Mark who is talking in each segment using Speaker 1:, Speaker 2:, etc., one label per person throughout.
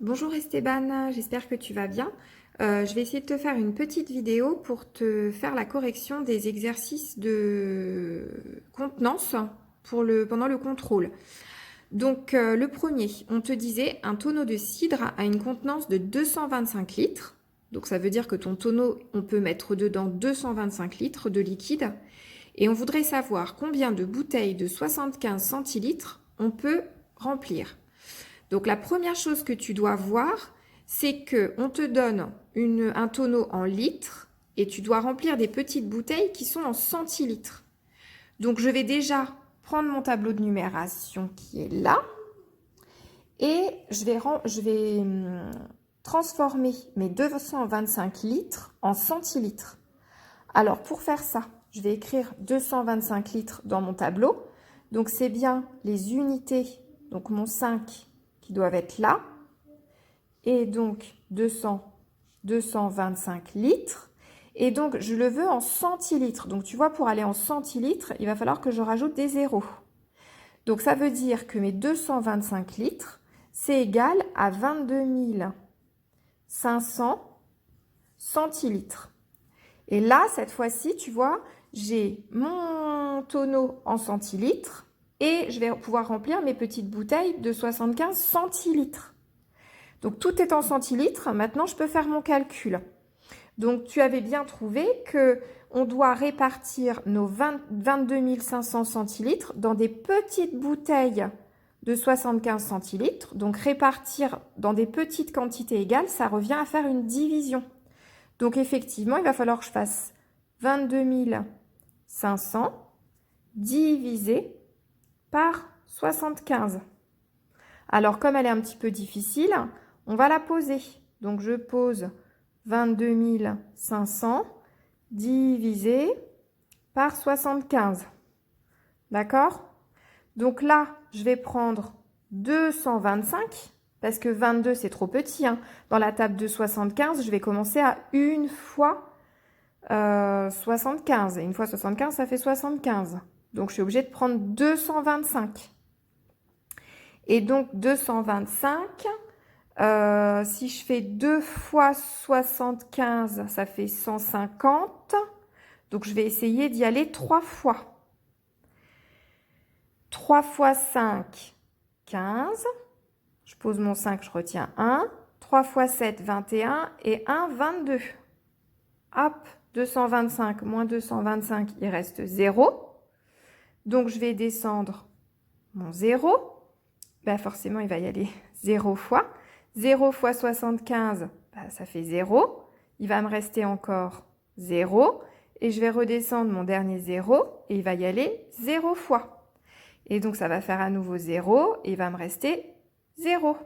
Speaker 1: Bonjour Esteban, j'espère que tu vas bien. Je vais essayer de te faire une petite vidéo pour te faire la correction des exercices de contenance pendant le contrôle. Donc le premier, on te disait un tonneau de cidre a une contenance de 225 litres. Donc ça veut dire que ton tonneau, on peut mettre dedans 225 litres de liquide. Et on voudrait savoir combien de bouteilles de 75 centilitres on peut remplir. Donc la première chose que tu dois voir, c'est que on te donne un tonneau en litres et tu dois remplir des petites bouteilles qui sont en centilitres. Donc je vais déjà prendre mon tableau de numération qui est là et je vais transformer mes 225 litres en centilitres. Alors pour faire ça, je vais écrire 225 litres dans mon tableau. Donc c'est bien les unités, donc mon 5 qui doivent être là. Et donc 225 litres. Et donc je le veux en centilitres. Donc tu vois, pour aller en centilitres, il va falloir que je rajoute des zéros. Donc ça veut dire que mes 225 litres, c'est égal à 22 500 centilitres. Et là, cette fois-ci, tu vois, j'ai mon tonneau en centilitres et je vais pouvoir remplir mes petites bouteilles de 75 centilitres. Donc, tout est en centilitres. Maintenant, je peux faire mon calcul. Donc, tu avais bien trouvé que on doit répartir nos 22 500 centilitres dans des petites bouteilles de 75 centilitres. Donc, répartir dans des petites quantités égales, ça revient à faire une division. Donc, effectivement, il va falloir que je fasse 22 500 divisé par 75. Alors, comme elle est un petit peu difficile, on va la poser. Donc, je pose 22 500 divisé par 75. D'accord? Donc là, je vais prendre 225 parce que 22, c'est trop petit. Dans la table de 75, je vais commencer à une fois 75. Et une fois 75, ça fait 75. Donc, je suis obligée de prendre 225. Et donc, 225, si je fais 2 fois 75, ça fait 150. Donc, je vais essayer d'y aller 3 fois. 3 fois 5, 15. Je pose mon 5, je retiens 1. 3 fois 7, 21. Et 1, 22. Hop, 225 moins 225, il reste 0. Donc, je vais descendre mon 0. Ben forcément, il va y aller 0 fois. 0 fois 75, ben, ça fait 0. Il va me rester encore 0. Et je vais redescendre mon dernier 0. Et il va y aller 0 fois. Et donc, ça va faire à nouveau 0. Et il va me rester 0.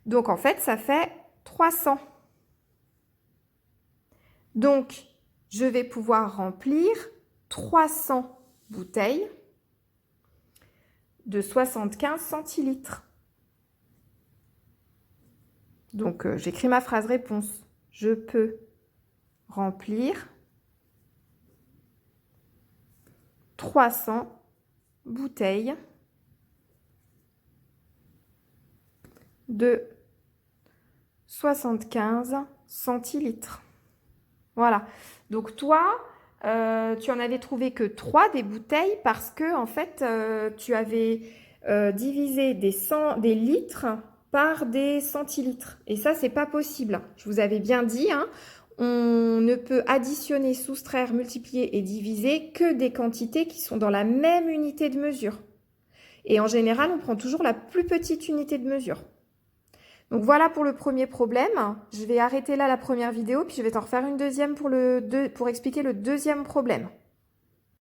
Speaker 1: Donc, en fait, ça fait 300. Donc, je vais pouvoir remplir 300 bouteilles de 75 centilitres. Donc, j'écris ma phrase réponse. Je peux remplir 300 bouteilles de 75 centilitres. Voilà. Donc, toi, tu en avais trouvé que 3 des bouteilles parce que, en fait, tu avais divisé des litres par des centilitres. Et ça, c'est pas possible. Je vous avais bien dit, on ne peut additionner, soustraire, multiplier et diviser que des quantités qui sont dans la même unité de mesure. Et en général, on prend toujours la plus petite unité de mesure. Donc voilà pour le premier problème. Je vais arrêter là la première vidéo, puis je vais t'en refaire une deuxième pour expliquer le deuxième problème.